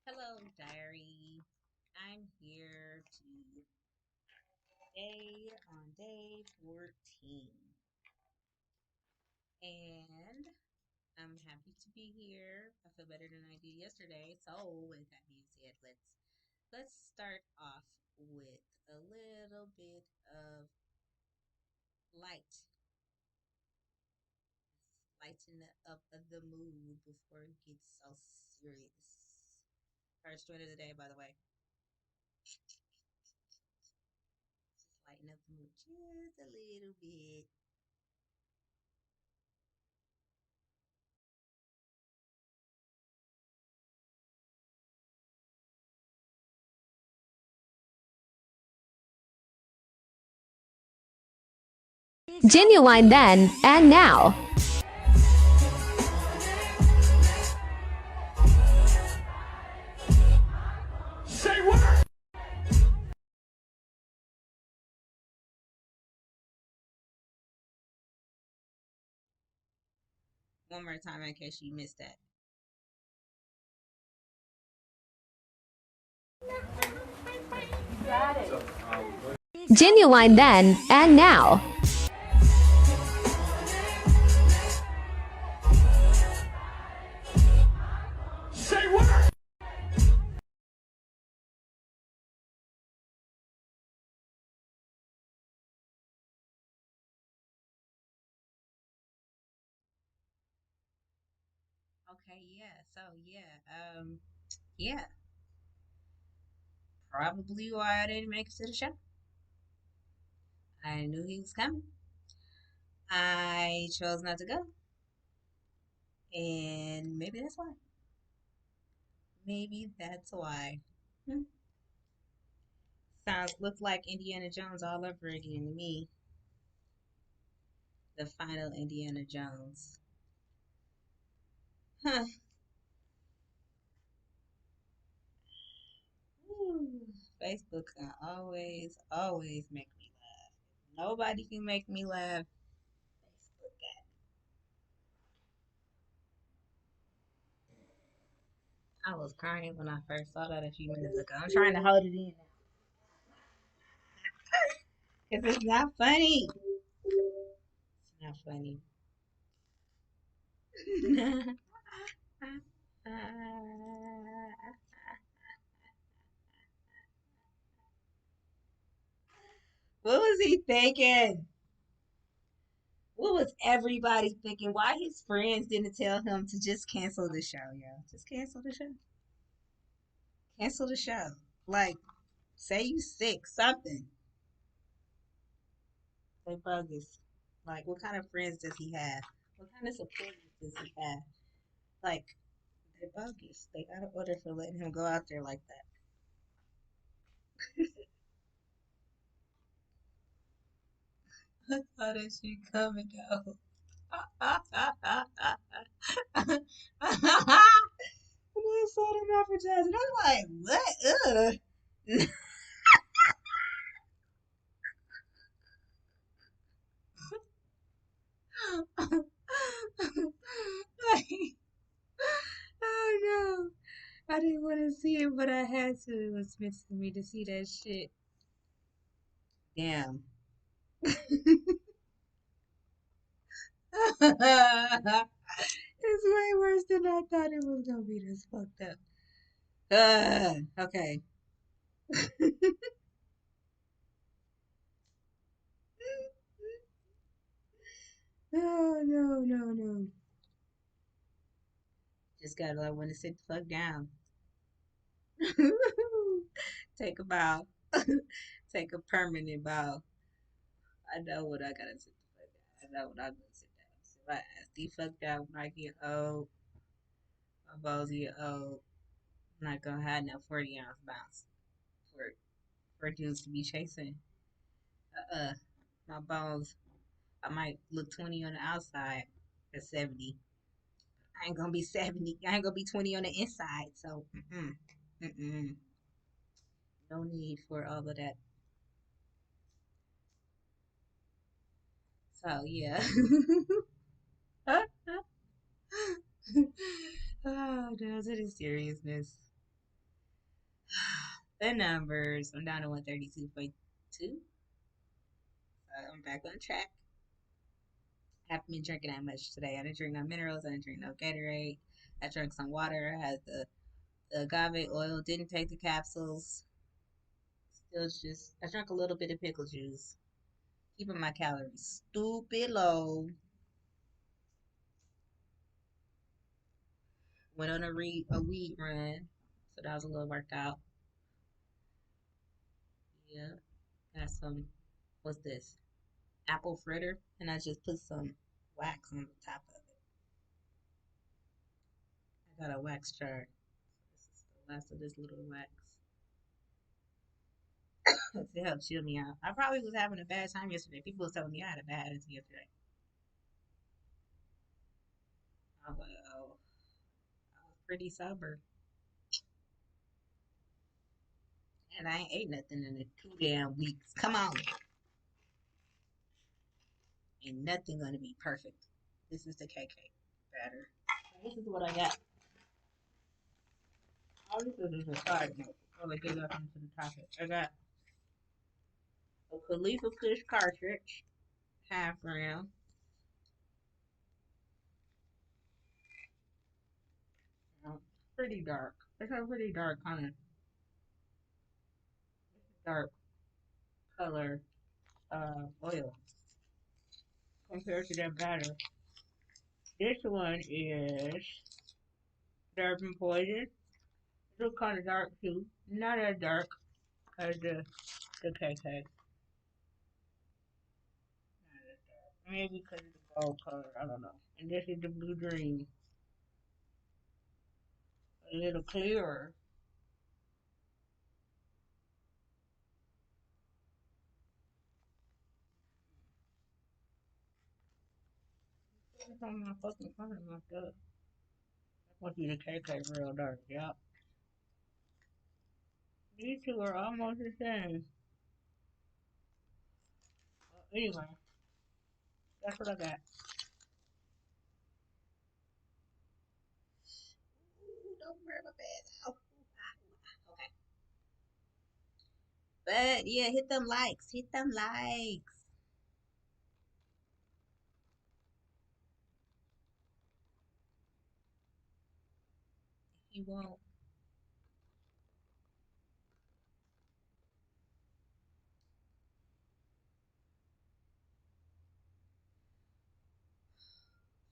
Hello, diary. I'm here today on day 14, and I'm happy to be here. I feel better than I did yesterday. So, with that being said, let's start off with a little bit of light, lighten up the mood before it gets so serious. First joint of the day, by the way. Just lighten up the mood just a little bit. Genuine then and now. One more time in case you missed that. Genuine then and now. Okay, yeah. Yeah. Probably why I didn't make it to the show. I knew he was coming. I chose not to go, and maybe that's why. Maybe that's why. Hmm. Sounds look like Indiana Jones all over again to me. The final Indiana Jones. Huh. Whew. Facebook can always make me laugh. Nobody can make me laugh. Facebook I was crying when I first saw that a few minutes ago. I'm trying to hold it in because it's not funny. It's not funny. What was he thinking? What was everybody thinking? Why his friends didn't tell him to just cancel the show, yo? Just cancel the show. Cancel the show. Like, say you sick, something. They bogus. Like, what kind of friends does he have? What kind of supporters does he have? Like, they're bogus. They got an order for letting him go out there like that. I saw that shit coming though. And I saw them advertising. I'm like, what? Ugh. Like, oh no. I didn't want to see it, but I had to. It was missing me to see that shit. Damn. It's way worse than I thought it was gonna be. This fucked up. Okay. No. Just gotta like when to sit the fuck down. Take a bow. Take a permanent bow. I know what I gotta sit the fuck down. I know what I'm gonna sit down. Sit my ass the fuck down when I get old. My balls get old. I'm not gonna have no 40-ounce bounce for dudes to be chasing. Uh, my bones. I might look 20 on the outside at 70. I ain't gonna be 70. I ain't gonna be 20 on the inside. So, no need for all of that. So yeah. Oh, no, to the seriousness. The numbers. I'm down to 132.2. So I'm back on track. Haven't been drinking that much today. I didn't drink no minerals. I didn't drink no Gatorade. I drank some water. I had the agave oil. Didn't take the capsules. Still just, I drank a little bit of pickle juice. Keeping my calories stupid low. Went on a weed run. So that was a little workout. Yeah. Got some, what's this? Apple fritter. And I just put some wax on the top of it. I got a wax jar. This is the last of this little wax. To help chill me out. I probably was having a bad time yesterday. People was telling me I had a bad attitude yesterday. I was like, oh, I was pretty sober. And I ain't ate nothing in the 2 damn weeks. Come on. Ain't nothing gonna be perfect. This is the KK batter. This is what I got. All this is a side note. Before I get up into the topic. I got a Khalifa Kush cartridge, half round. Pretty dark. It's a pretty dark kind of dark color oil compared to that batter. This one is Durban Poison. It's kind of dark too. Not as dark as the KK. Maybe because of the gold color. I don't know. And this is the Blue Dream. A little clearer. It's on my fucking front of my stuff. I want you to KK real dark. Yep. These two are almost the same. Anyway, that's what I got. Ooh, don't worry my bad. Oh, okay. But yeah, hit them likes. Hit them likes. If you want.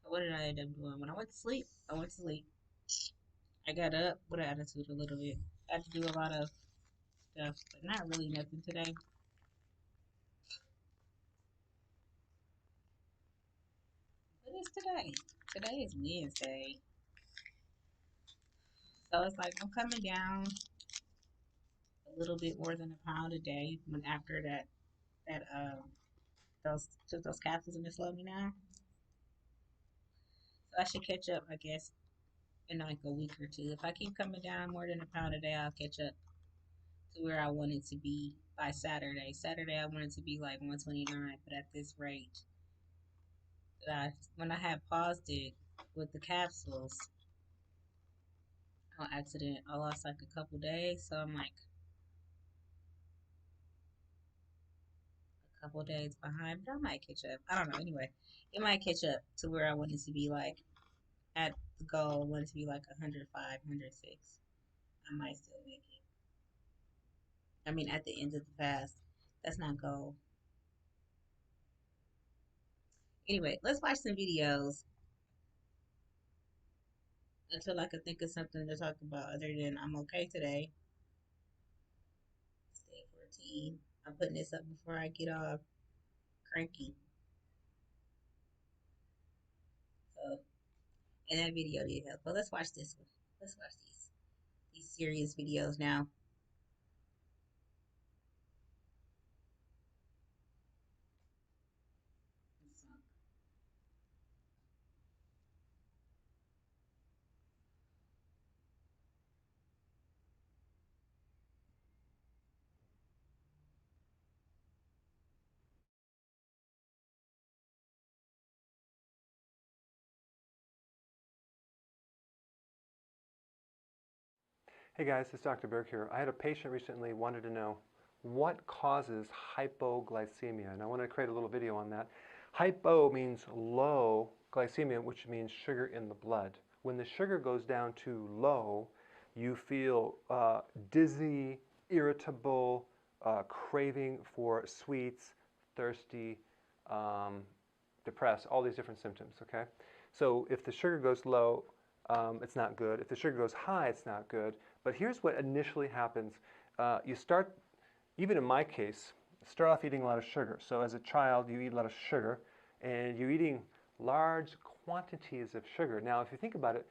So what did I end up doing? When I went to sleep, I went to sleep. I got up with an attitude a little bit. I had to do a lot of stuff, but not really nothing today. But it's today. Today is Wednesday. So it's like I'm coming down a little bit more than a pound a day when after that those took those capsules and it slowed me down. So I should catch up, I guess, in like a week or two. If I keep coming down more than a pound a day, I'll catch up to where I want it to be by Saturday. Saturday I want it to be like 129, but at this rate, when I had paused it with the capsules on accident, I lost like a couple days. So I'm like a couple days behind, but I might catch up. I don't know. Anyway, it might catch up to where I want it to be like at the goal. I want it to be like 105, 106. I might still make it. I mean, at the end of the fast, that's not goal. Anyway, let's watch some videos until I can think of something to talk about other than I'm okay today. Stay 14. I'm putting this up before I get off cranky. So, and that video did help. But let's watch this one. Let's watch these serious videos now. Hey guys, it's Dr. Berg here. I had a patient recently wanted to know what causes hypoglycemia, and I want to create a little video on that. Hypo means low glycemia, which means sugar in the blood. When the sugar goes down too low, you feel dizzy, irritable, craving for sweets, thirsty, depressed, all these different symptoms, okay? So if the sugar goes low, it's not good. If the sugar goes high, it's not good. But here's what initially happens. You start, even in my case, start off eating a lot of sugar. So as a child, you eat a lot of sugar, and you're eating large quantities of sugar. Now, if you think about it,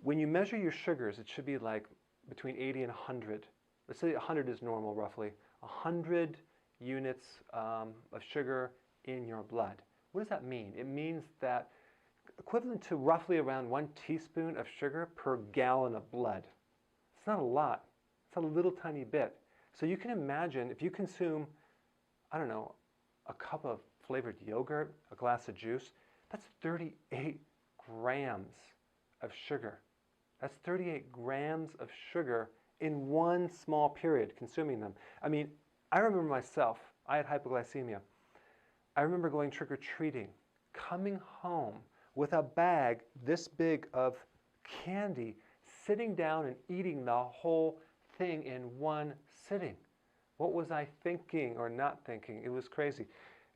when you measure your sugars, it should be like between 80 and 100. Let's say 100 is normal, roughly. 100 units of sugar in your blood. What does that mean? It means that equivalent to roughly around 1 teaspoon of sugar per gallon of blood. It's not a lot. It's a little tiny bit. So you can imagine if you consume, I don't know, a cup of flavored yogurt, a glass of juice, that's 38 grams of sugar. That's 38 grams of sugar in one small period, consuming them. I mean, I remember myself, I had hypoglycemia. I remember going trick-or-treating, coming home with a bag this big of candy, sitting down and eating the whole thing in one sitting. What was I thinking or not thinking? It was crazy.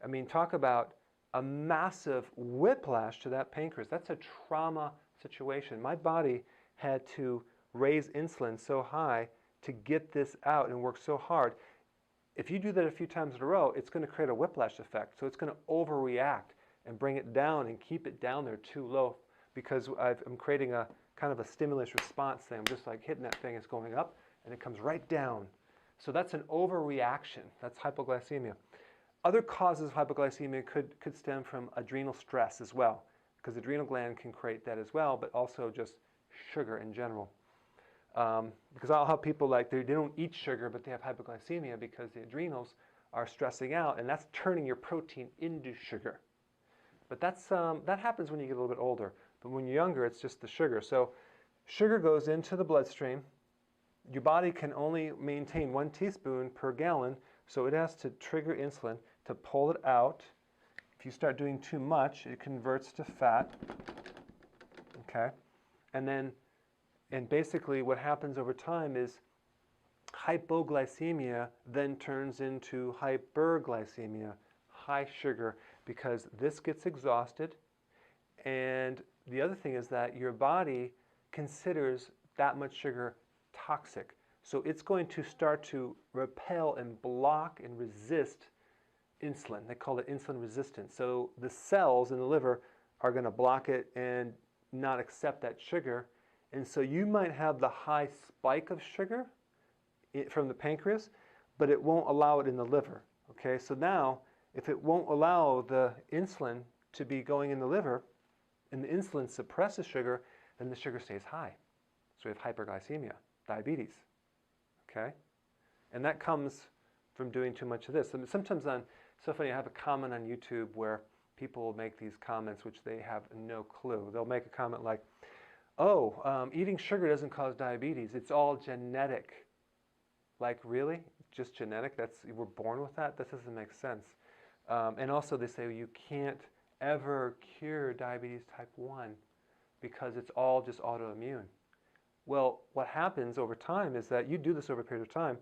I mean, talk about a massive whiplash to that pancreas. That's a trauma situation. My body had to raise insulin so high to get this out and work so hard. If you do that a few times in a row, it's going to create a whiplash effect. So it's going to overreact and bring it down and keep it down there too low, because I'm creating a kind of a stimulus response thing. I'm just like hitting that thing, it's going up and it comes right down. So that's an overreaction. That's hypoglycemia. Other causes of hypoglycemia could stem from adrenal stress as well, because the adrenal gland can create that as well, but also just sugar in general. Because I'll have people like they don't eat sugar, but they have hypoglycemia because the adrenals are stressing out, and that's turning your protein into sugar. But that happens when you get a little bit older. But when you're younger, it's just the sugar. So sugar goes into the bloodstream. Your body can only maintain 1 teaspoon per gallon, so it has to trigger insulin to pull it out. If you start doing too much, it converts to fat. Okay? And basically what happens over time is hypoglycemia then turns into hyperglycemia, high sugar, because this gets exhausted. And the other thing is that your body considers that much sugar toxic. So it's going to start to repel and block and resist insulin. They call it insulin resistance. So the cells in the liver are going to block it and not accept that sugar. And so you might have the high spike of sugar from the pancreas, but it won't allow it in the liver. Okay, so now if it won't allow the insulin to be going in the liver, and the insulin suppresses sugar, then the sugar stays high. So we have hyperglycemia, diabetes. Okay, and that comes from doing too much of this. And sometimes so funny, I have a comment on YouTube where people will make these comments which they have no clue. They'll make a comment like, oh, eating sugar doesn't cause diabetes. It's all genetic. Like, really? Just genetic? We're born with that? That doesn't make sense. And also they say you can't ever cure diabetes type 1 because it's all just autoimmune. Well, what happens over time is that you do this over a period of time,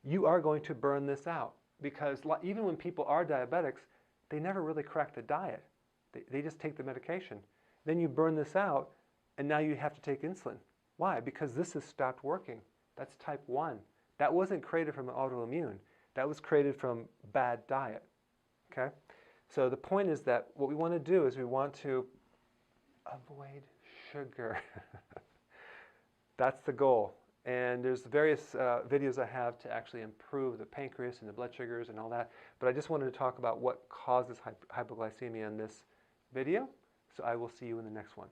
you are going to burn this out, because even when people are diabetics, they never really crack the diet. They just take the medication. Then you burn this out, and now you have to take insulin. Why? Because this has stopped working. That's type 1. That wasn't created from an autoimmune. That was created from bad diet. Okay? So the point is that what we want to do is we want to avoid sugar. That's the goal. And there's various videos I have to actually improve the pancreas and the blood sugars and all that. But I just wanted to talk about what causes hypoglycemia in this video. So I will see you in the next one.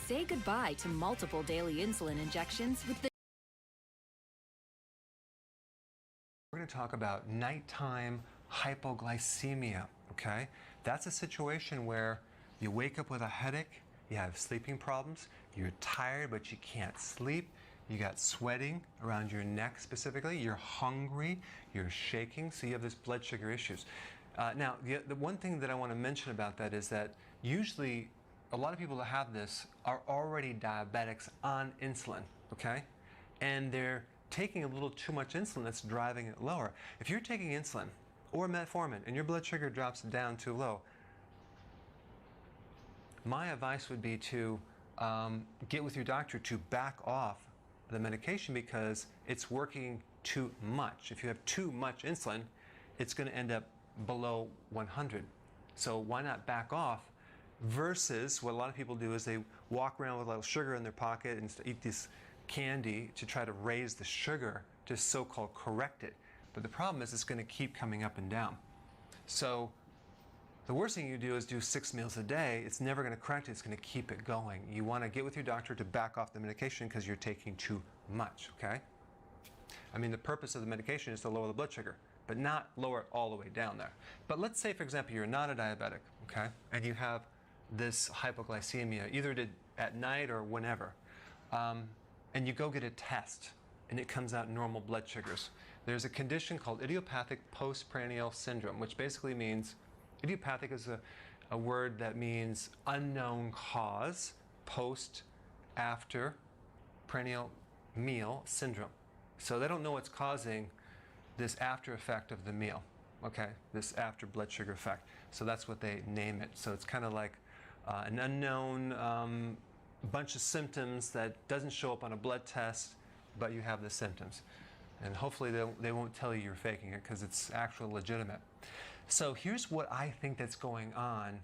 Say goodbye to multiple daily insulin injections with the We're going to talk about nighttime hypoglycemia, okay? That's a situation where You wake up with a headache, you have sleeping problems, you're tired but you can't sleep, you got sweating around your neck specifically, you're hungry, you're shaking, so you have this blood sugar issues. Now, the one thing that I want to mention about that is that usually a lot of people that have this are already diabetics on insulin, okay? And they're taking a little too much insulin that's driving it lower. If you're taking insulin or metformin and your blood sugar drops down too low, my advice would be to get with your doctor to back off the medication because it's working too much. If you have too much insulin, it's going to end up below 100. So why not back off? Versus what a lot of people do is they walk around with a little sugar in their pocket and eat this candy to try to raise the sugar to so-called correct it. But the problem is it's going to keep coming up and down. So the worst thing you do is do 6 meals a day. It's never going to correct it. It's going to keep it going. You want to get with your doctor to back off the medication because you're taking too much, okay? I mean, the purpose of the medication is to lower the blood sugar, but not lower it all the way down there. But let's say, for example, you're not a diabetic, okay? And you have this hypoglycemia, either at night or whenever. And you go get a test, and it comes out normal blood sugars. There's a condition called idiopathic postprandial syndrome, which basically means, idiopathic is a word that means unknown cause, post, after, prandial meal syndrome. So they don't know what's causing this after effect of the meal, okay? This after blood sugar effect. So that's what they name it. So it's kind of like an unknown bunch of symptoms that doesn't show up on a blood test, but you have the symptoms. And hopefully they won't tell you you're faking it because it's actually legitimate. So here's what I think that's going on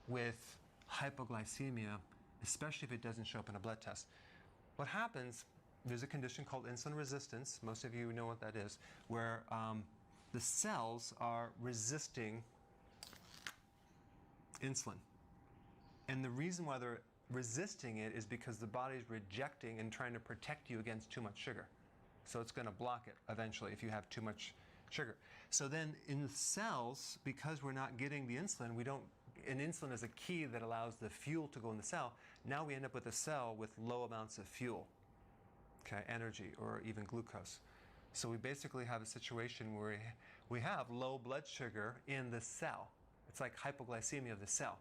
with hypoglycemia, especially if it doesn't show up in a blood test. What happens, there's a condition called insulin resistance. Most of you know what that is, where the cells are resisting insulin. And the reason why they're resisting it is because the body's rejecting and trying to protect you against too much sugar. So it's going to block it eventually if you have too much sugar. So then in the cells, because we're not getting the insulin, and insulin is a key that allows the fuel to go in the cell, now we end up with a cell with low amounts of fuel, okay, energy or even glucose. So we basically have a situation where we have low blood sugar in the cell. It's like hypoglycemia of the cell.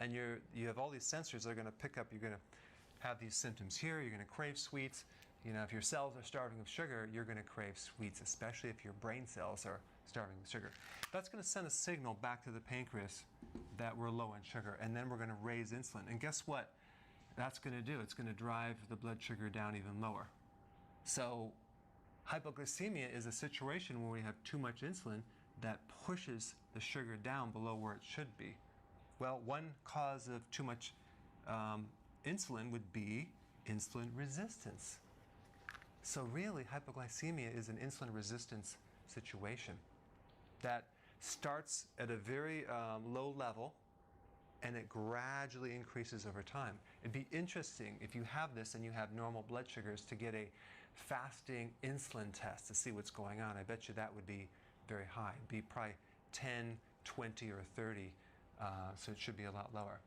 And you have all these sensors that are going to pick up, you're going to have these symptoms here, you're going to crave sweets. You know, if your cells are starving of sugar, you're going to crave sweets, especially if your brain cells are starving of sugar. That's going to send a signal back to the pancreas that we're low in sugar, and then we're going to raise insulin. And guess what that's going to do? It's going to drive the blood sugar down even lower. So hypoglycemia is a situation where we have too much insulin that pushes the sugar down below where it should be. Well, one cause of too much insulin would be insulin resistance. So really, hypoglycemia is an insulin resistance situation that starts at a very low level and it gradually increases over time. It'd be interesting if you have this and you have normal blood sugars to get a fasting insulin test to see what's going on. I bet you that would be very high. It'd be probably 10, 20, or 30, so it should be a lot lower.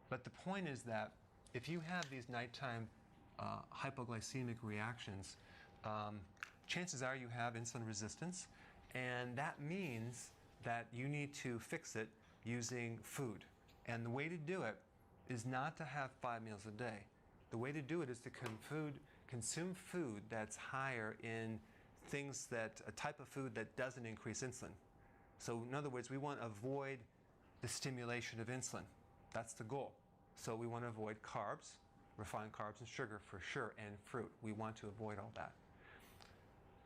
But the point is that if you have these nighttime hypoglycemic reactions, chances are you have insulin resistance, and that means that you need to fix it using food. And the way to do it is not to have 5 meals a day. The way to do it is to consume food that's higher in things a type of food that doesn't increase insulin. So in other words, we want to avoid the stimulation of insulin. That's the goal. So we want to avoid carbs, refined carbs and sugar for sure, and fruit. We want to avoid all that.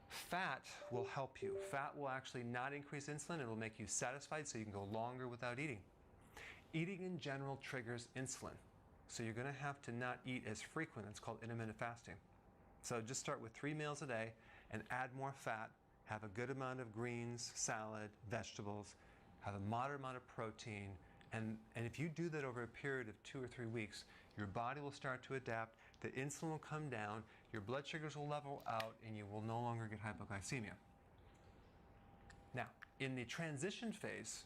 Fat will help you. Fat will actually not increase insulin. It will make you satisfied so you can go longer without eating. Eating in general triggers insulin. So you're going to have to not eat as frequent. It's called intermittent fasting. So just start with 3 meals a day and add more fat. Have a good amount of greens, salad, vegetables. Have a moderate amount of protein. And if you do that over a period of 2 or 3 weeks, your body will start to adapt, the insulin will come down, your blood sugars will level out, and you will no longer get hypoglycemia. Now, in the transition phase,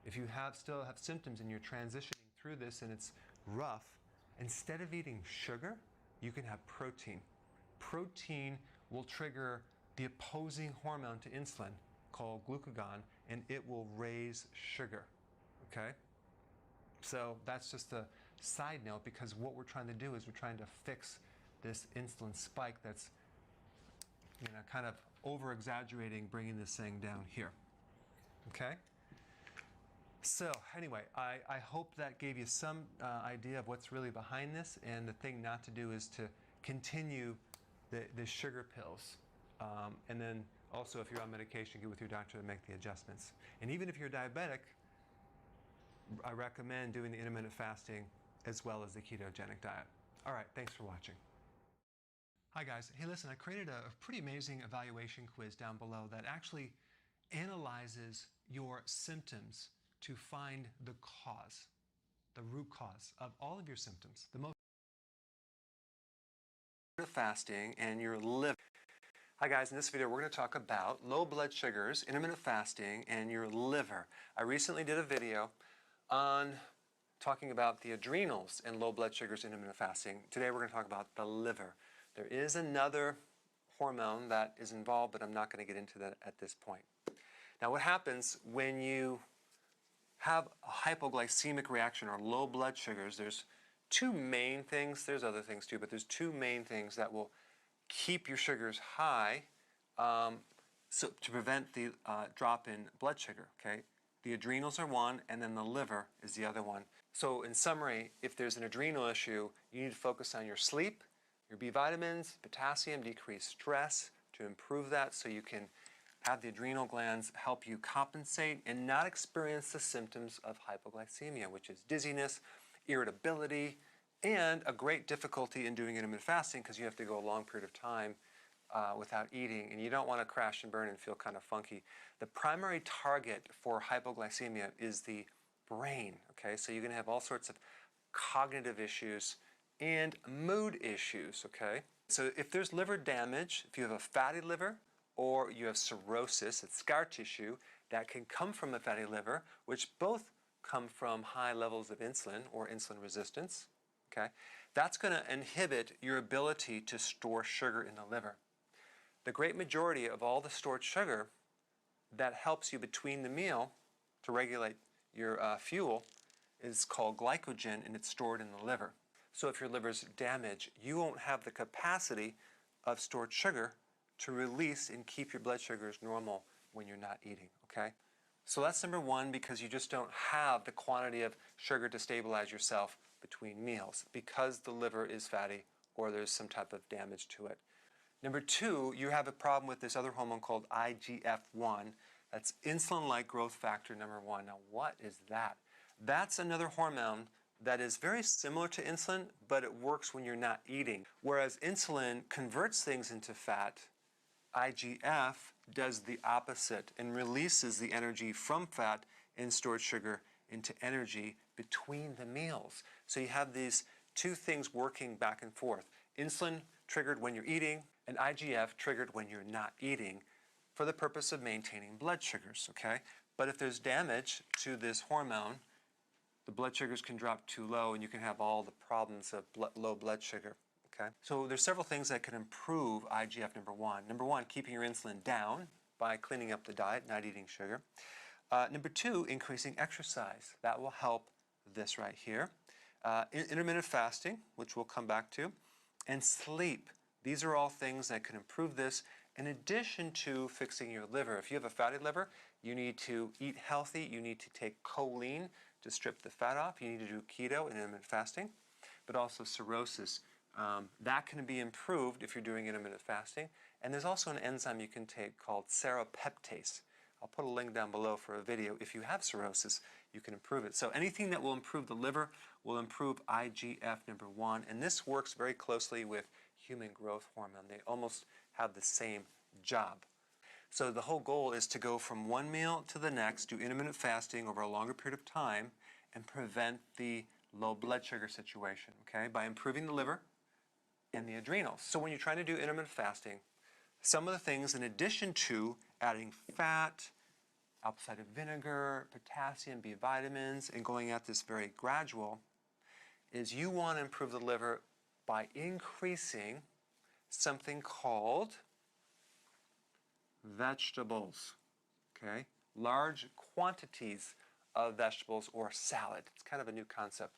if you still have symptoms and you're transitioning through this and it's rough, instead of eating sugar, you can have protein. Protein will trigger the opposing hormone to insulin called glucagon, and it will raise sugar, okay? So that's just a side note, because what we're trying to do is we're trying to fix this insulin spike that's, kind of over-exaggerating, bringing this thing down here, okay? So anyway, I hope that gave you some idea of what's really behind this, and the thing not to do is to continue the sugar pills. And then also, if you're on medication, get with your doctor to make the adjustments. And even if you're diabetic, I recommend doing the intermittent fasting as well as the ketogenic diet. All right, thanks for watching. Hi guys, hey listen, I created a pretty amazing evaluation quiz down below that actually analyzes your symptoms to find the cause, the root cause of all of your symptoms. The most fasting and your liver. Hi guys, in this video we're going to talk about low blood sugars, intermittent fasting, and your liver. I recently did a video on talking about the adrenals and low blood sugars, intermittent fasting. Today we're going to talk about the liver. There is another hormone that is involved, but I'm not going to get into that at this point. Now what happens when you have a hypoglycemic reaction or low blood sugars, there's two main things. There's other things too, but there's two main things that will keep your sugars high, so to prevent the drop in blood sugar, okay? The adrenals are one, and then the liver is the other one. So in summary, if there's an adrenal issue, you need to focus on your sleep, your B vitamins, potassium, decrease stress to improve that so you can have the adrenal glands help you compensate and not experience the symptoms of hypoglycemia, which is dizziness, irritability, and a great difficulty in doing intermittent fasting because you have to go a long period of time without eating, and you don't want to crash and burn and feel kind of funky. The primary target for hypoglycemia is the brain, okay? So you're going to have all sorts of cognitive issues and mood issues, okay? So if there's liver damage, if you have a fatty liver or you have cirrhosis, it's scar tissue that can come from a fatty liver, which both come from high levels of insulin or insulin resistance, okay? That's going to inhibit your ability to store sugar in the liver. The great majority of all the stored sugar that helps you between the meal to regulate your fuel is called glycogen, and it's stored in the liver. So if your liver's damaged, you won't have the capacity of stored sugar to release and keep your blood sugars normal when you're not eating, okay? So that's number one, because you just don't have the quantity of sugar to stabilize yourself between meals because the liver is fatty or there's some type of damage to it. Number two, you have a problem with this other hormone called IGF-1. That's insulin-like growth factor number 1. Now what is that? That's another hormone that is very similar to insulin, but it works when you're not eating. Whereas insulin converts things into fat, IGF does the opposite and releases the energy from fat and stored sugar into energy between the meals. So you have these two things working back and forth. Insulin triggered when you're eating, and IGF triggered when you're not eating for the purpose of maintaining blood sugars, okay? But if there's damage to this hormone, the blood sugars can drop too low and you can have all the problems of low blood sugar, okay? So there's several things that can improve IGF number 1. Number 1, keeping your insulin down by cleaning up the diet, not eating sugar. Number 2, increasing exercise. That will help this right here. Intermittent fasting, which we'll come back to, and sleep. These are all things that can improve this in addition to fixing your liver. If you have a fatty liver, you need to eat healthy. You need to take choline to strip the fat off. You need to do keto and intermittent fasting, but also cirrhosis. That can be improved if you're doing intermittent fasting. And there's also an enzyme you can take called serrapeptase. I'll put a link down below for a video. If you have cirrhosis, you can improve it. So anything that will improve the liver will improve IGF number 1. And this works very closely with human growth hormone. They almost have the same job. So the whole goal is to go from one meal to the next, do intermittent fasting over a longer period of time, and prevent the low blood sugar situation, okay, by improving the liver and the adrenals. So when you're trying to do intermittent fasting, some of the things, in addition to adding fat, apple cider vinegar, potassium, B vitamins, and going at this very gradual, is you want to improve the liver by increasing something called vegetables, okay? Large quantities of vegetables or salad. It's kind of a new concept.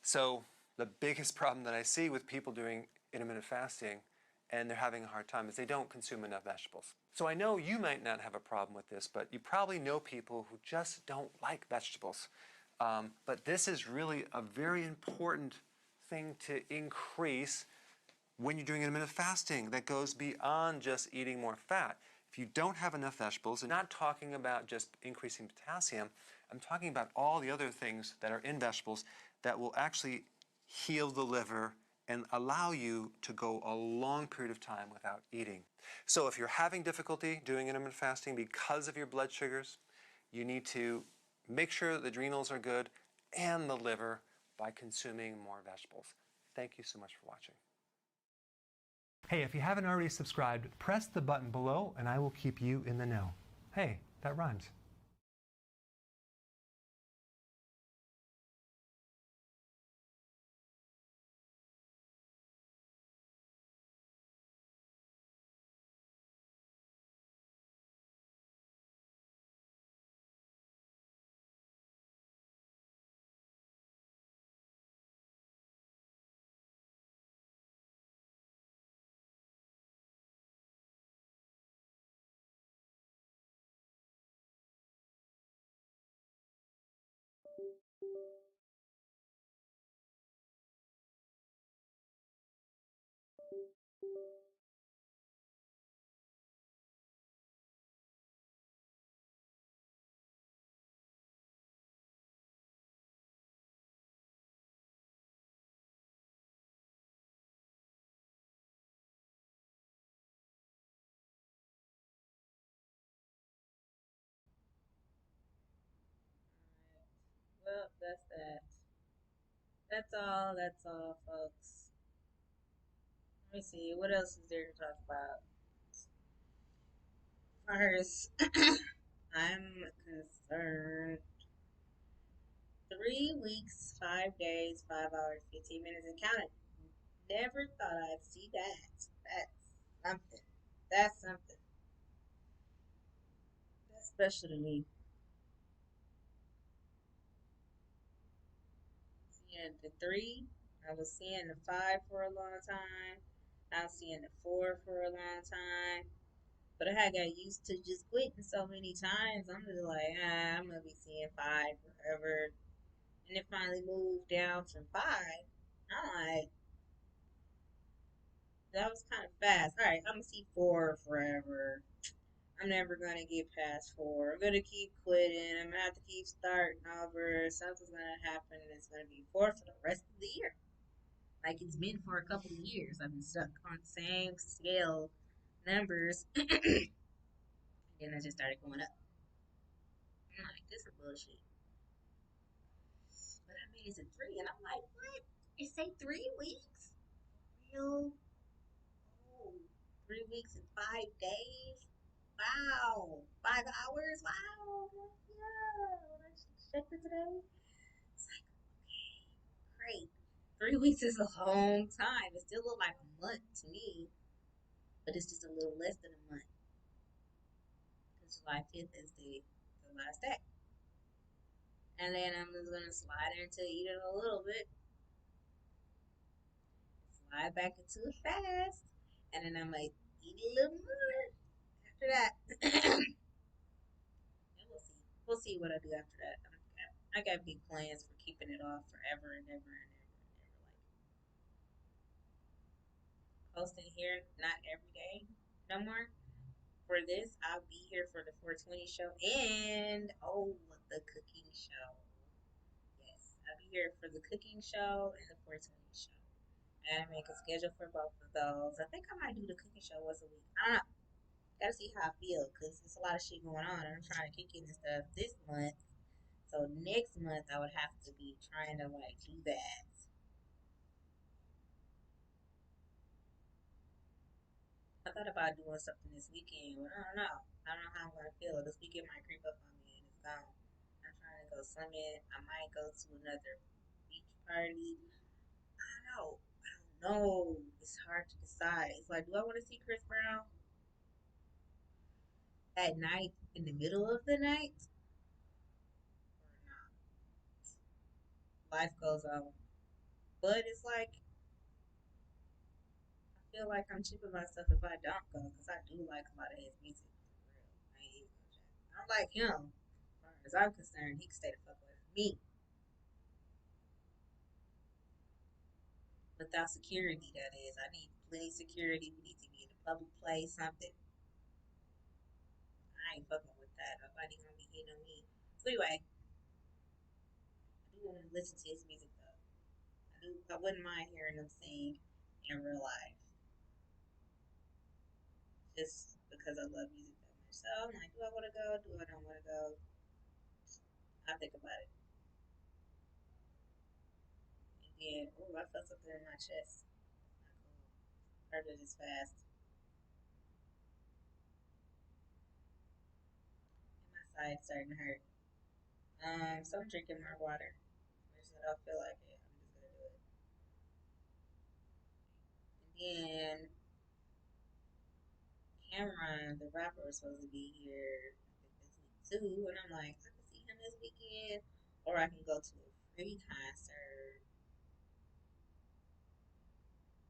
So the biggest problem that I see with people doing intermittent fasting and they're having a hard time is they don't consume enough vegetables. So I know you might not have a problem with this, but you probably know people who just don't like vegetables. But this is really a very important thing to increase when you're doing intermittent fasting that goes beyond just eating more fat. If you don't have enough vegetables, and I'm not talking about just increasing potassium, I'm talking about all the other things that are in vegetables that will actually heal the liver and allow you to go a long period of time without eating. So if you're having difficulty doing intermittent fasting because of your blood sugars, you need to make sure the adrenals are good and the liver by consuming more vegetables. Thank you so much for watching. Hey, if you haven't already subscribed, press the button below and I will keep you in the know. Hey, that rhymes. Well, that's that. That's all. That's all, folks. Let me see. What else is there to talk about? First, I'm concerned. 3 weeks, 5 days, 5 hours, 15 minutes, and counting. Never thought I'd see that. That's something. That's something. That's special to me. Seeing the three, I was seeing the five for a long time. I was seeing the four for a long time. But I had got used to just quitting so many times. I'm just like, I'm gonna be seeing five forever. And it finally moved down to five. I'm like, that was kind of fast. All right, I'm gonna see four forever. I'm never gonna get past four. I'm gonna keep quitting. I'm gonna have to keep starting over. Something's gonna happen, and it's gonna be four for the rest of the year. Like it's been for a couple of years. I've been stuck on the same scale numbers, and then I just started going up. I'm like, this is bullshit. But I made it to three, and I'm like, what? It say 3 weeks? Real? Oh, 3 weeks and 5 days? Wow. 5 hours? Wow. Yeah. I checked it today. It's like, okay, great. 3 weeks is a long time. It still look like a month to me, but it's just a little less than a month. Because July 5th is the last day. And then I'm just going to slide into eating a little bit, slide back into it fast, and then I might eat a little more after that. And we'll see. We'll see what I do after that. I got big plans for keeping it off forever and ever and ever and ever. Like posting here, not every day no more. For this, I'll be here for the 420 show and the cooking show. Yes, I'll be here for the cooking show and the 420 show. I gotta make a schedule for both of those. I think I might do the cooking show once a week. I don't know. Gotta see how I feel because there's a lot of shit going on. I'm trying to kick in and stuff this month. So next month I would have to be trying to like do that. I thought about doing something this weekend, but I don't know. I don't know how I'm gonna feel. This weekend might creep up on me and it's gone. I'm trying to go swimming. I might go to another beach party. I don't know. I don't know. It's hard to decide. It's like, do I want to see Chris Brown at night in the middle of the night or not? Life goes on, but it's like I feel like I'm cheating myself if I don't go because I do like a lot of his music. For real. I ain't even gonna check. I'm like him. As far as I'm concerned, he can stay the fuck away from me. Without security, that is. I need plenty of security. We need to be in a public place, something. I ain't fucking with that. Nobody gonna be hitting on me. So anyway, I do want to listen to his music though. I do. I wouldn't mind hearing him sing in real life, just because I love music that much. So I'm like, do I want to go? Do I don't want to go? I think about it. And then, oh, I felt something in my chest. Not cool. Heard it is fast. And my side's starting to hurt. So I'm drinking more water. Which I don't feel like it. I'm just gonna do it. And then Cameron, the rapper, was supposed to be here this week too, and I'm like, I can see him this weekend, or I can go to a free concert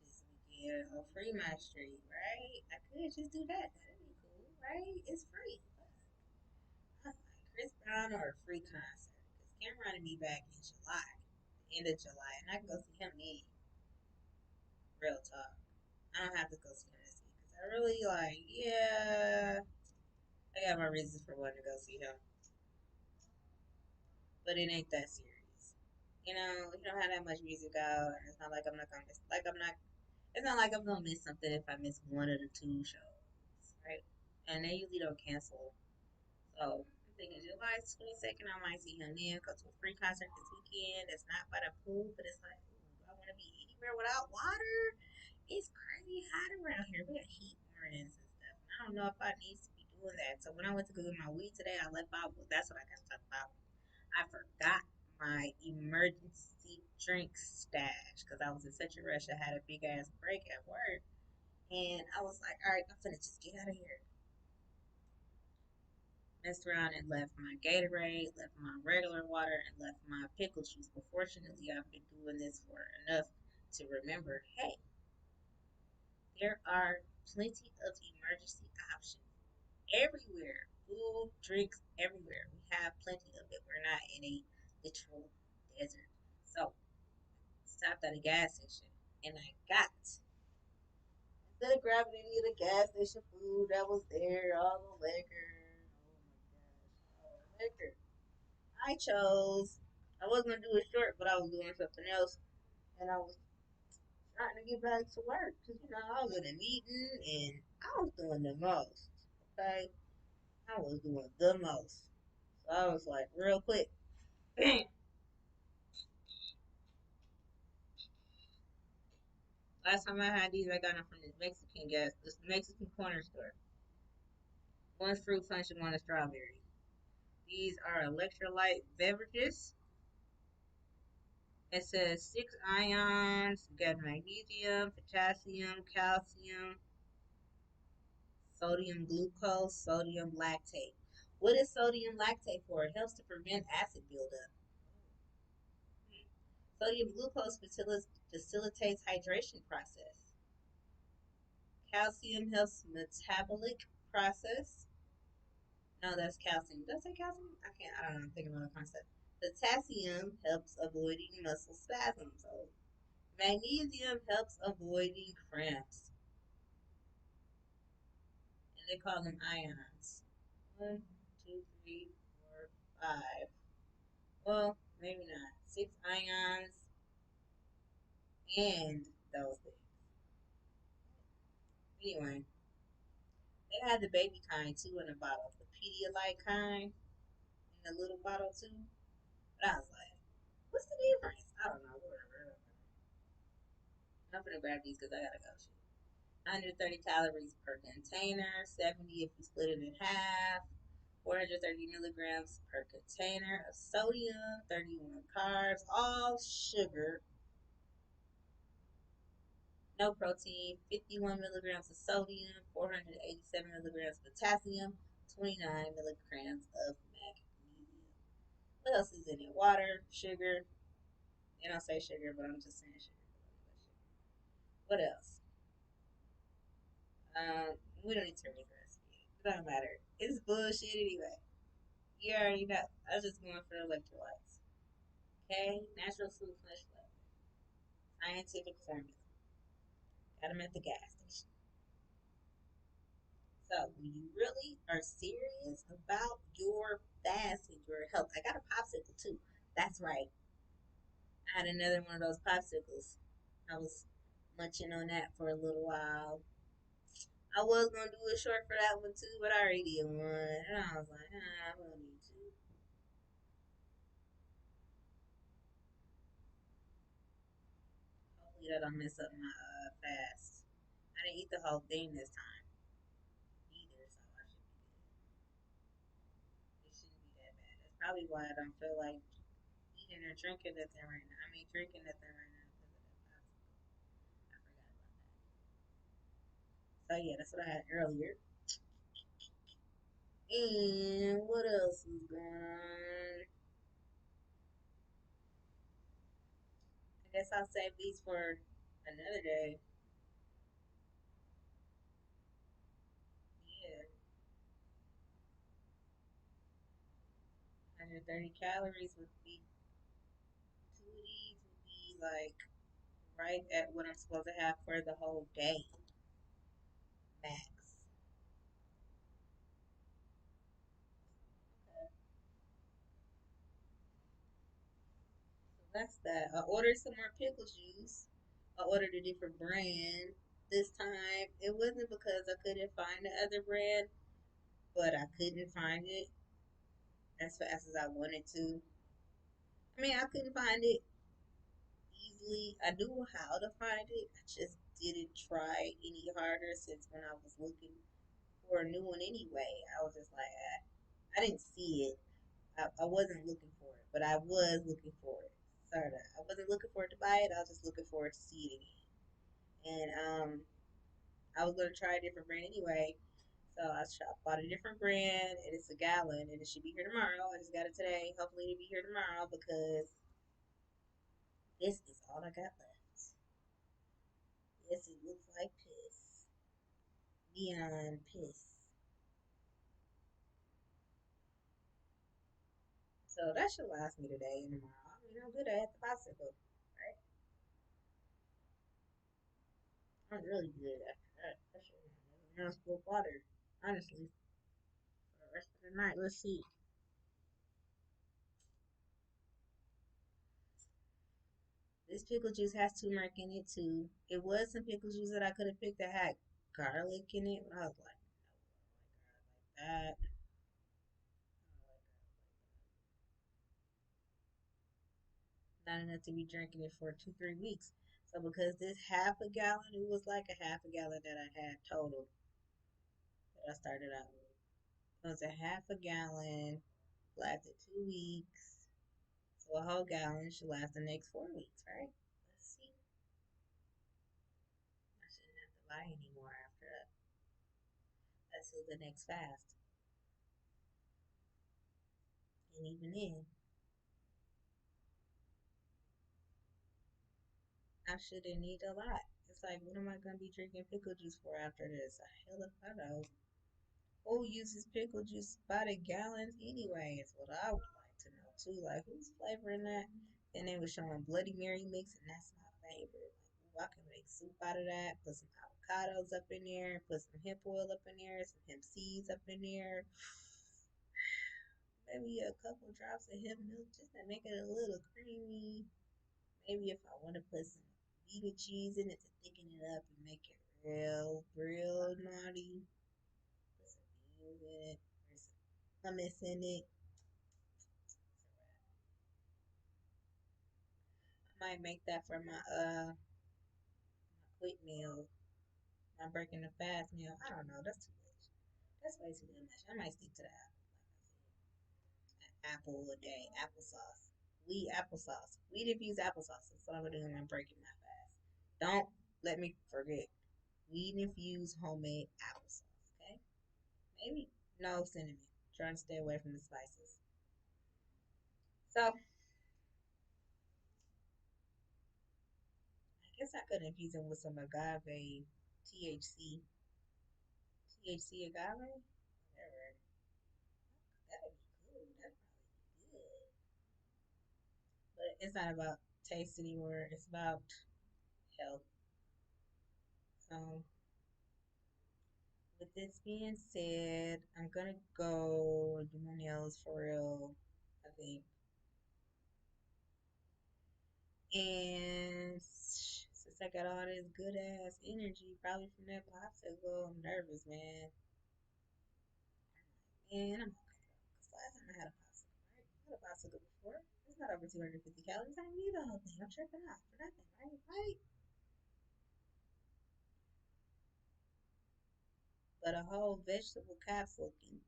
this weekend on Fremont Street, right? I could just do that. That'd be cool, right? It's free. I'm like Chris Brown or a free concert because Cameron will be back in July, the end of July, and I can go see him then. Real talk. I don't have to go see him this week because I really like, yeah, I got my reasons for wanting to go see him, but it ain't that serious. You don't have that much music out, and it's not like I'm not gonna miss. Like I'm not. It's not like I'm gonna miss something if I miss one of the two shows, right? And they usually don't cancel. So I'm thinking July 22nd, I might see him then. Go to a free concert this weekend. It's not by the pool, but it's like, ooh, do I want to be anywhere without water? It's crazy hot around here. We got heat warnings and stuff. And I don't know if I need to be doing that. So when I went to go get my weed today, I left out. That's what I got to talk about. I forgot my emergency drink stash because I was in such a rush. I had a big ass break at work. And I was like, all right, I'm finna just get out of here. Messed around and left my Gatorade, left my regular water, and left my pickle juice. But fortunately, I've been doing this for enough to remember hey, there are plenty of emergency options everywhere. Food, drinks, everywhere. We have plenty of it. We're not in a literal desert. So stopped at a gas station and I got instead of grabbing any of the gas station food that was there, all the liquor. Oh my gosh, all the liquor. I chose. I was gonna do it short, but I was doing something else, and I was trying to get back to work because I was in a meeting and I was doing the most. Okay, I was doing the most. So I was like, real quick, bam. Last time I had these, I got them from this Mexican corner store. One's fruit punch and one is strawberry. These are electrolyte beverages. It says 6 ions. We got magnesium, potassium, calcium, sodium glucose, sodium lactate. What is sodium lactate for? It helps to prevent acid buildup. Sodium glucose facilitates hydration process. Calcium helps metabolic process. No, that's calcium. Did I say calcium? I can't. I don't know. I'm thinking about the concept. Potassium helps avoiding muscle spasms. So magnesium helps avoiding cramps. And they call them ions. One, two, three, four, five. Well, maybe not. 6 ions and those things. Anyway, they had the baby kind too in the bottle. The Pedialyte kind in the little bottle too. But I was like, what's the difference? I don't know. Whatever. I'm gonna grab these because I gotta go. Shit. 130 calories per container, 70 if you split it in half, 430 milligrams per container of sodium, 31 carbs, all sugar, no protein, 51 milligrams of sodium, 487 milligrams of potassium, 29 milligrams of magnesium. What else is in it? Water, sugar. They don't say sugar, but I'm just saying sugar. What else? We don't need to read the recipe. It doesn't matter. It's bullshit anyway. You already know. I was just going for the electrolytes. Okay? Natural food flesh flavor. Scientific formula. Got them at the gas station. So, when you really are serious about your fast and your health, I got a popsicle too. That's right. I had another one of those popsicles. I was munching on that for a little while. I was gonna do a short for that one too, but I already did one, and I was like, I don't need to. Hopefully that don't mess up my fast. I didn't eat the whole thing this time either, so I should be good. It shouldn't be that bad. That's probably why I don't feel like eating or drinking nothing right now. I mean, drinking nothing right now because of that popsicle. I forgot about that. So yeah, that's what I had earlier. And what else is going on? I guess I'll save these for another day. Yeah, 130 calories would be two of these would be like right at what I'm supposed to have for the whole day, max. Okay, so that's that. I ordered some more pickle juice. I ordered a different brand this time. It wasn't because I couldn't find the other brand, but I couldn't find it as fast as I wanted to. I mean, I couldn't find it easily. I knew how to find it. I just didn't try any harder since when I was looking for a new one anyway. I was just like, I didn't see it. I wasn't looking for it, but I was looking for it. Sorta. I wasn't looking for it to buy it. I was just looking for it to see it again. And I was gonna try a different brand anyway. So bought a different brand, and it's a gallon, and it should be here tomorrow. I just got it today. Hopefully, it'll be here tomorrow because this is all I got left. Yes, it looks like piss. Neon piss. So that should last me today and tomorrow. I mean, I'm good at the bicycle, right? I'm really good after that. I should have another scoop of water, honestly, for the rest of the night. Let's see. This pickle juice has turmeric in it too. It was some pickle juice that I could have picked that had garlic in it, but I was like, no, I don't like garlic like that. Not enough to be drinking it for 2, 3 weeks. So because this half a gallon, it was like a half a gallon that I had total that I started out with. It was a half a gallon, lasted 2 weeks. So a whole gallon should last the next 4 weeks, right? Let's see. I shouldn't have to buy any more after that. That's till the next fast. And even then, I shouldn't need a lot. It's like, what am I going to be drinking pickle juice for after this? Hell if I know. Who uses pickle juice by the gallons anyway? Is what I would like to know too. Like, who's flavoring that? And they were showing Bloody Mary mix, and that's my favorite. Like, ooh, I can make soup out of that. Put some avocados up in there. Put some hemp oil up in there. Some hemp seeds up in there. Maybe a couple drops of hemp milk just to make it a little creamy. Maybe if I want to put some vegan cheese in it to thicken it up and make it real naughty. Put some beans in it or some hummus in it. I might make that for my quick meal, I'm breaking the fast meal. I don't know. That's too much. That's way too much. I might stick to the apple. Like I said, apple a day, applesauce. Wheat applesauce. Wheat infused applesauce. That's what I'm gonna do when I'm breaking my fast. Don't let me forget. Wheat infused homemade applesauce. Okay. Maybe no cinnamon. Trying to stay away from the spices. So I guess I could infuse them with some agave THC. THC agave? Whatever. That'd be cool. That'd probably be good. But it's not about taste anymore. It's about health. So with this being said, I'm gonna go do my nails for real, I think. And since I got all this good ass energy, probably from that popsicle, I'm nervous, man. And I'm okay though. Because last time I had a popsicle, right? I had a popsicle before. It's not over 250 calories. I didn't need the whole thing. I'm tripping out for nothing, right? Right? But a whole vegetable capsule can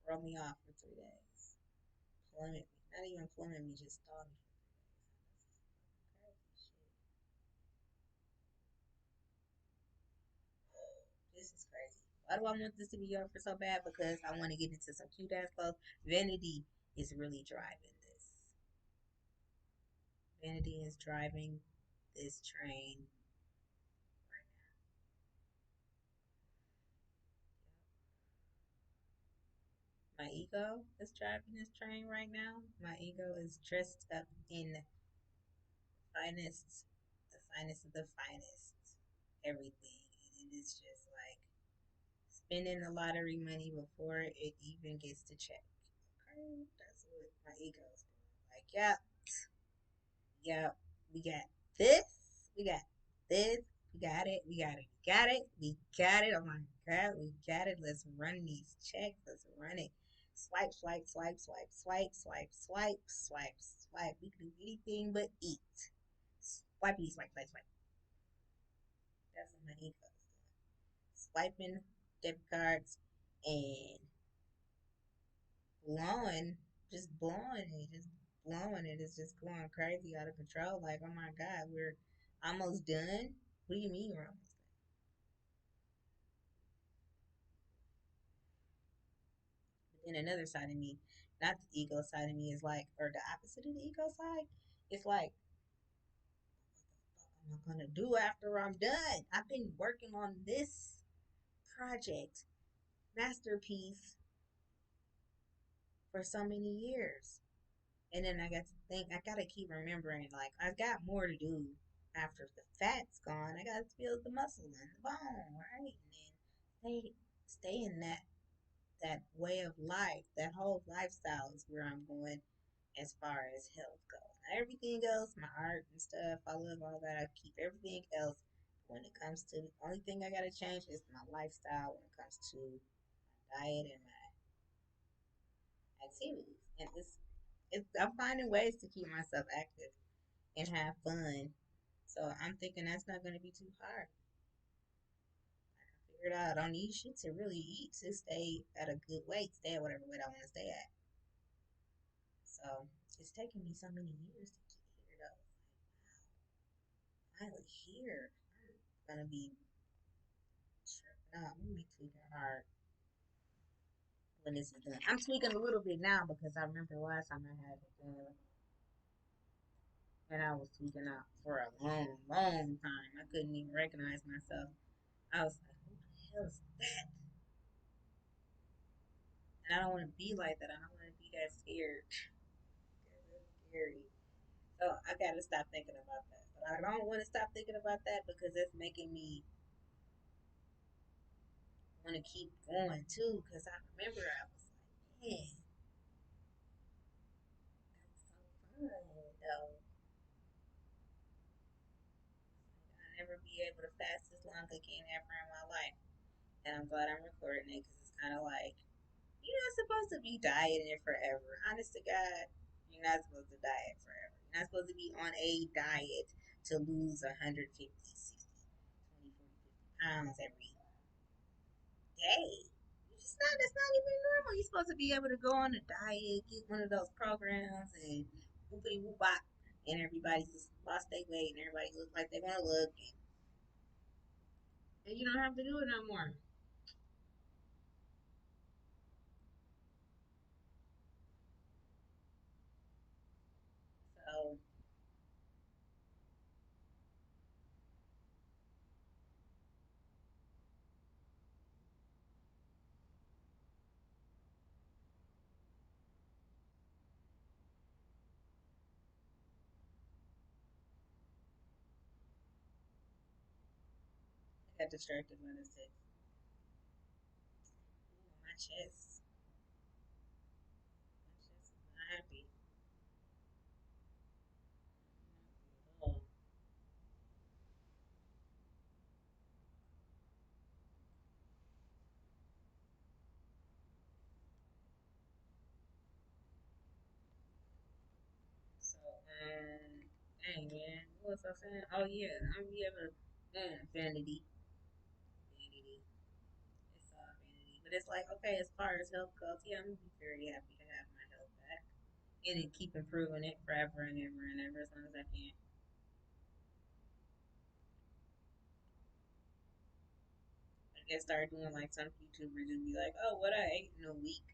throw me off for 3 days. Plummet me. Not even plummet me, just stall me for 3 days. This is crazy. Why do I want this to be over so bad? Because I want to get into some cute ass clothes. Vanity is really driving this. Vanity is driving this train right now. My ego is driving this train right now. My ego is dressed up in finest, the finest of the finest, everything. And it is just like spending the lottery money before it even gets to check. Okay, that's what my ego is doing. Like, yeah, yeah, we got this, we got this, we got it, we got it, we got it, we got it. Oh my god, we got it. Let's run these checks. Let's run it. Swipe, swipe, swipe, swipe, swipe, swipe, swipe, swipe, swipe. We can do anything but eat. Swipe, swipe, swipe, swipe. That's what my ego is doing. Swiping debit cards and blowing, just blowing it, just blowing it. It's just going crazy out of control. Like, oh my God, we're almost done. What do you mean we're almost done? But then another side of me, not the ego side of me, is like, or the opposite of the ego side, it's like, what am I gonna do after I'm done? I've been working on this project, masterpiece, for so many years. And then I got to think, I gotta keep remembering, like, I got more to do after the fat's gone. I gotta build the muscle and the bone, right? And then stay in that way of life. That whole lifestyle is where I'm going as far as health goes. Now, everything else, my art and stuff, I love all that. I keep everything else. When it comes to the only thing I gotta change is my lifestyle when it comes to my diet and my activities. And I'm finding ways to keep myself active and have fun. So I'm thinking that's not going to be too hard. I figured out I don't need shit to really eat to stay at a good weight, stay at whatever weight I want to stay at. So it's taken me so many years to get here, though. Like, wow, finally here. I'm going to be tripping out. I'm going to be tweaking hard when this is done. I'm tweaking a little bit now because I remember the last time I had it done. And I was tweaking out for a long, long time. I couldn't even recognize myself. I was like, who the hell is that? And I don't want to be like that. I don't want to be that scared. That's scary. So I got to stop thinking about that. But I don't want to stop thinking about that because it's making me want to keep going too. Because I remember I was like, man, that's so fun though. I'll never be able to fast this long again ever in my life. And I'm glad I'm recording it because it's kind of like, you're not supposed to be dieting it forever. Honest to God, you're not supposed to diet forever. You're not supposed to be on a diet to lose 150, 60, 20, 40, 50 pounds every day. It's not. That's not even normal. You're supposed to be able to go on a diet, get one of those programs, and whoopity whoop bop, and everybody just lost their weight, and everybody looks like they want to look, and you don't have to do it no more. So I got distracted by this text. Ooh, my chest. My chest is not happy. Oh, so dang man, what was I saying? Oh yeah, I'm be able to vanity, vanity. It's all vanity, but it's like okay, as far as health goes, yeah, I'm gonna be very happy to have my health back and to keep improving it forever and ever as long as I can. I guess start doing like some YouTubers and be like, oh, what I ate in a week.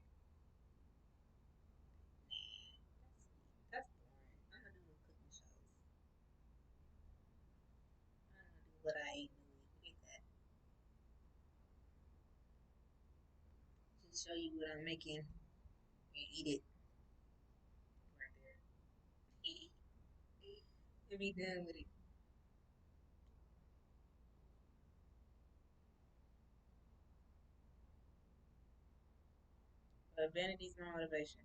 Nah, that's boring. I'm gonna do cooking shows. I'm gonna do what I ate in a week. Get that. Just show you what I'm making and eat it right there. To be done with it. But vanity's my motivation.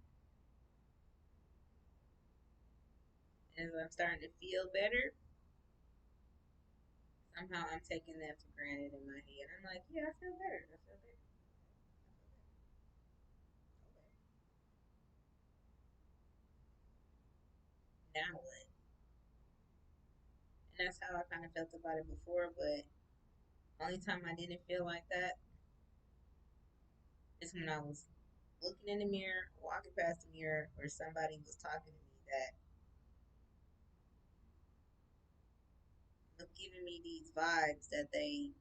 And as I'm starting to feel better, somehow I'm taking that for granted in my head. I'm like, yeah, I feel better. I feel better. Okay. Now what? And that's how I kind of felt about it before, but only time I didn't feel like that is when I was looking in the mirror, walking past the mirror, or somebody was talking to me that was giving me these vibes that they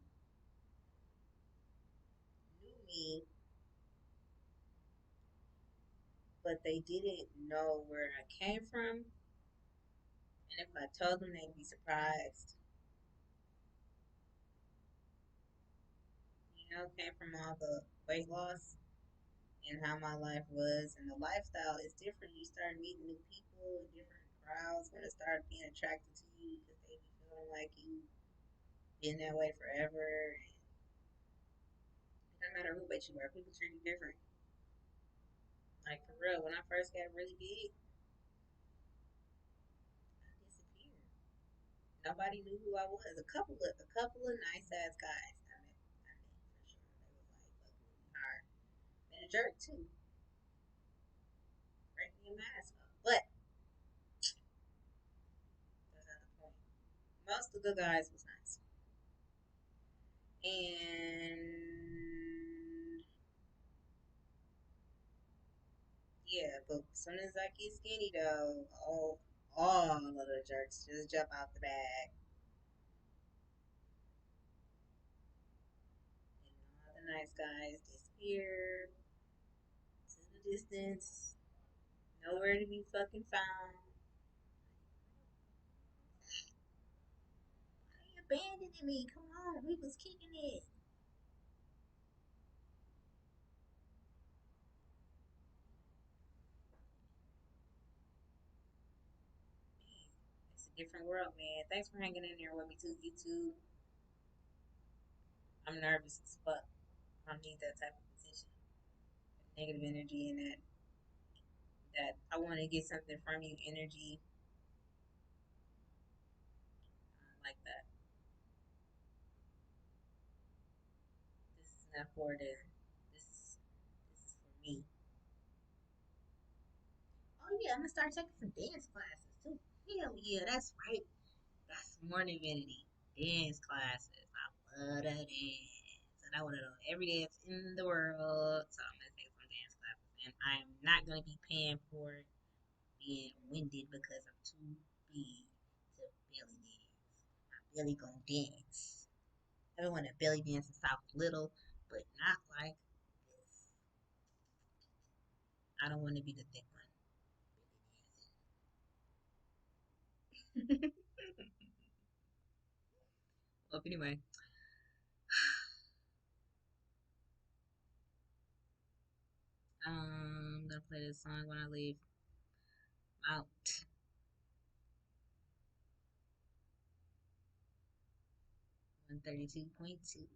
knew me, but they didn't know where I came from. And if I told them, they'd be surprised. Came from all the weight loss and how my life was. And the lifestyle is different. You start meeting new people, different crowds going to start being attracted to you because they be feeling like you been that way forever. And no matter who weight you are, people treat you different. Like for real, when I first got really big, I disappeared. Nobody knew who I was. A couple of nice ass guys I met for sure. They was like fucking with me hard. And a jerk too, break me a mask up. But that's not the point. Most of the guys was nice. And yeah, but as soon as I get skinny though, all of the jerks just jump out the bag. And all the nice guys disappear to the distance, nowhere to be fucking found. Why you abandoning me? Come on, we was kicking it. It's a different world, man. Thanks for hanging in there with me too, YouTube. I'm nervous as fuck. I don't need that type of attention, negative energy, and that I want to get something from you energy like that. This is not for them. This is for me. Oh yeah, I'm gonna start taking some dance classes too. Hell yeah, that's right. That's more than vanity. Dance classes. I love to dance. and I want to know every dance in the world. So I'm gonna take some dance classes, and I'm not gonna be paying for being winded because I'm too big to belly dance. I'm belly gonna dance. I don't want to belly dance since I was little, but not like this. I don't want to be the thick one. Belly dancing. Well, anyway, I'm gonna play this song when I leave out. 132.2.